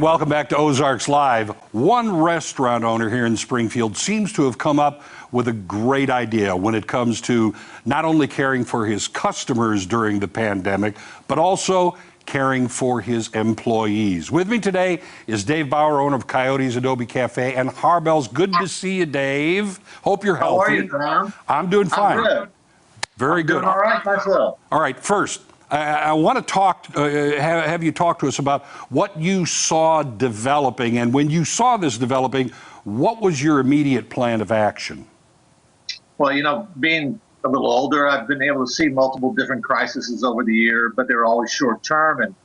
Welcome back to Ozarks Live. One restaurant owner here in Springfield seems to have come up with a great idea when it comes to not only caring for his customers during the pandemic, but also caring for his employees. With me today is Dave Bauer, owner of Coyote's Adobe Cafe and Harbell's. Good to see you, Dave. Hope you're healthy. How are you, Tom? I'm doing fine. I'm good. Very good. Doing all right myself. All right, first, I want to talk, have you talk to us about what you saw developing, and when you saw this developing, what was your immediate plan of action? Well, you know, being a little older, I've been able to see multiple different crises over the year, but they were always short term, and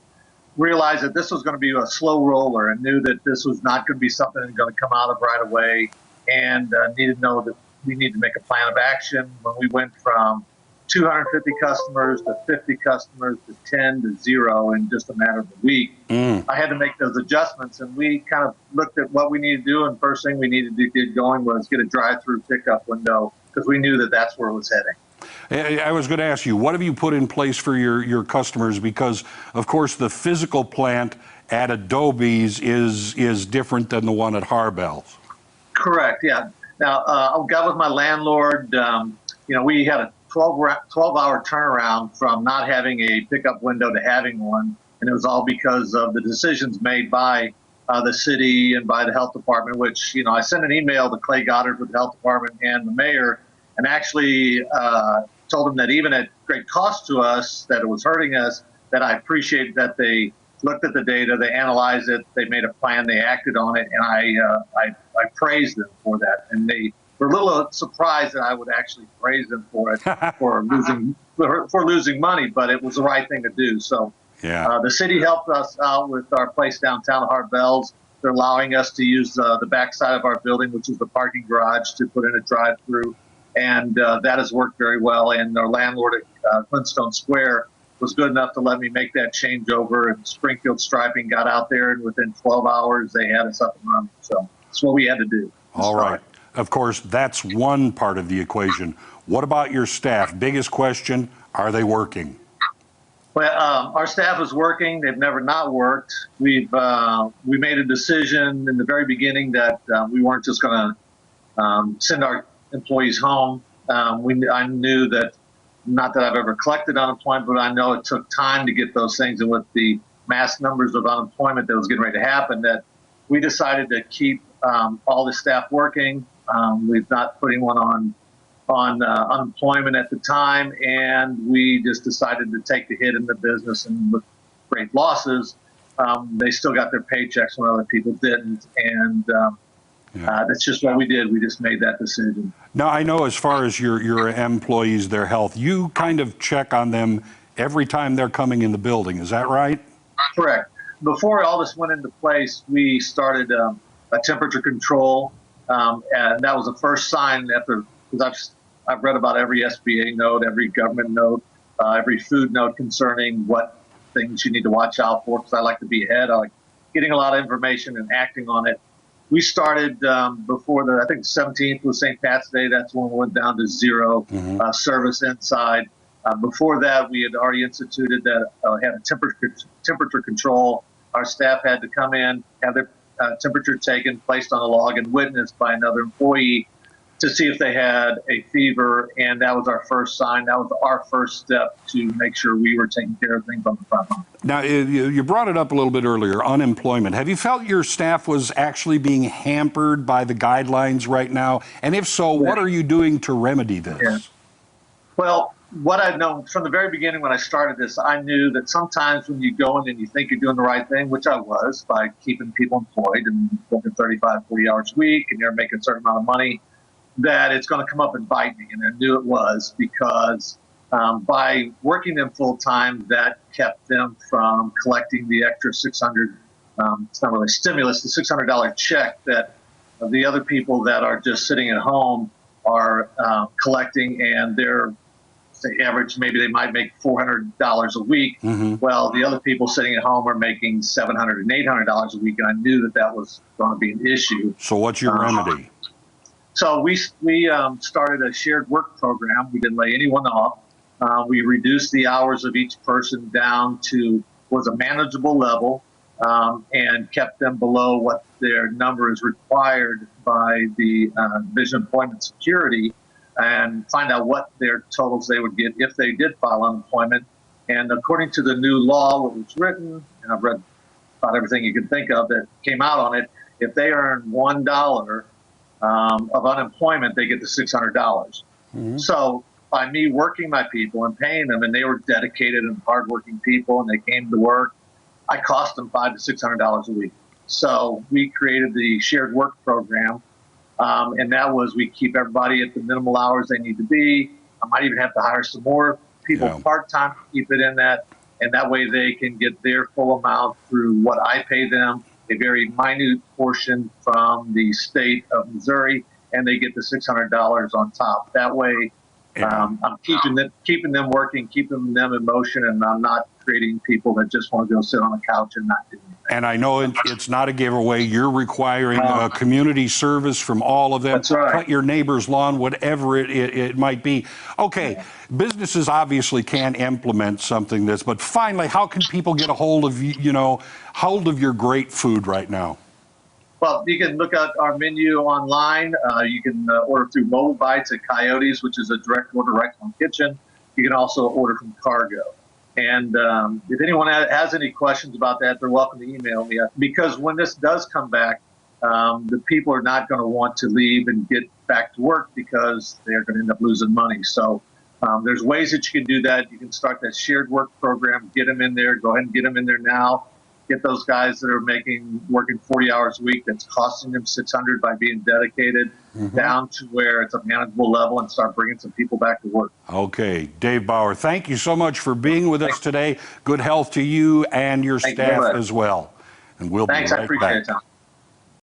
realized that this was going to be a slow roller, and knew that this was not going to be something that's going to come out of right away, and needed to know that we need to make a plan of action. When we went from 250 customers to 50 customers to 10 to 0 in just a matter of a week. I had to make those adjustments, and we kind of looked at what we needed to do, and first thing we needed to get going was get a drive-through pickup window, because we knew that that's where it was heading. I was going to ask you, what have you put in place for your customers? Because, of course, the physical plant at Adobe's is different than the one at Harbell's. Correct, yeah. Now, I got with my landlord. You know, we had a 12-hour turnaround from not having a pickup window to having one, and it was all because of the decisions made by the city and by the health department, which, you know, I sent an email to Clay Goddard with the health department and the mayor, and actually told them that even at great cost to us, that it was hurting us, that I appreciated that they looked at the data, they analyzed it, they made a plan, they acted on it, and I praised them for that. And they were a little surprised that I would actually praise them for it, for losing money, but it was the right thing to do. So yeah. The city helped us out with our place downtown at Harbell's. They're allowing us to use the backside of our building, which is the parking garage, to put in a drive-through, and that has worked very well. And our landlord at Flintstone Square was good enough to let me make that changeover, and Springfield Striping got out there, and within 12 hours they had us up and running. So that's what we had to do. All right. Of course, that's one part of the equation. What about your staff? Biggest question, are they working? Well, our staff is working. They've never not worked. We made a decision in the very beginning that we weren't just going to send our employees home. I knew that, not that I've ever collected unemployment, but I know it took time to get those things, and with the mass numbers of unemployment that was getting ready to happen, that we decided to keep all the staff working. We've not put anyone on unemployment at the time, and we just decided to take the hit in the business, and with great losses, they still got their paychecks when other people didn't, and that's just what we did. We just made that decision. Now, I know as far as your employees, their health, you kind of check on them every time they're coming in the building. Is that right? Correct. Before all this went into place, we started a temperature control, and that was the first sign after, because I've read about every SBA note, every government note, every food note concerning what things you need to watch out for, because I like to be ahead. I like getting a lot of information and acting on it. We started before I think the 17th was St. Pat's Day. That's when we went down to 0 service inside. Before that, we had already instituted that had a temperature control. Our staff had to come in, have their temperature taken, placed on a log, and witnessed by another employee to see if they had a fever, and that was our first sign. That was our first step to make sure we were taking care of things on the front line. Now, you brought it up a little bit earlier, unemployment. Have you felt your staff was actually being hampered by the guidelines right now? And if so, what are you doing to remedy this? Yeah. Well, what I've known from the very beginning when I started this, I knew that sometimes when you go in and you think you're doing the right thing, which I was, by keeping people employed and working 35, 40 hours a week, and you're making a certain amount of money, that it's going to come up and bite me. And I knew it was, because by working them full time, that kept them from collecting the extra $600, it's not really stimulus, the $600 check that the other people that are just sitting at home are collecting, and they're, say, average, maybe they might make $400 a week. Well, the other people sitting at home are making $700 and $800 a week, and I knew that that was going to be an issue. So what's your remedy? So we started a shared work program. We didn't lay anyone off. We reduced the hours of each person down to was a manageable level. and kept them below what their number is required by the Division of Employment Security, and find out what their totals they would get if they did file unemployment. And according to the new law, what was written, and I've read about everything you can think of that came out on it, if they earn $1 of unemployment, they get the $600. Mm-hmm. So by me working my people and paying them, and they were dedicated and hardworking people, and they came to work, I cost them $500 to $600 a week. So we created the shared work program, and that was we keep everybody at the minimal hours they need to be. I might even have to hire some more people part-time to keep it in that, and that way they can get their full amount through what I pay them, a very minute portion from the state of Missouri, and they get the $600 on top. That way, I'm keeping them working, keeping them in motion, and I'm not creating people that just want to go sit on the couch and not do anything. And I know it's not a giveaway. You're requiring community service from all of them. That's right. Cut your neighbor's lawn, whatever it might be. Okay, businesses obviously can implement something this, but finally, how can people get a hold of your great food right now? Well, you can look at our menu online. You can order through Mobile Bites at Coyote's, which is a direct order right from the kitchen. You can also order from Cargo. And if anyone has any questions about that, they're welcome to email me. Because when this does come back, the people are not going to want to leave and get back to work because they're going to end up losing money. So there's ways that you can do that. You can start that shared work program, get them in there, go ahead and get them in there now. Get those guys that are working 40 hours a week that's costing them $600 by being dedicated down to where it's a manageable level, and start bringing some people back to work. Okay, Dave Bauer, thank you so much for being with us today. Good health to you and your staff as well. And we'll be right back. I appreciate it, Tom.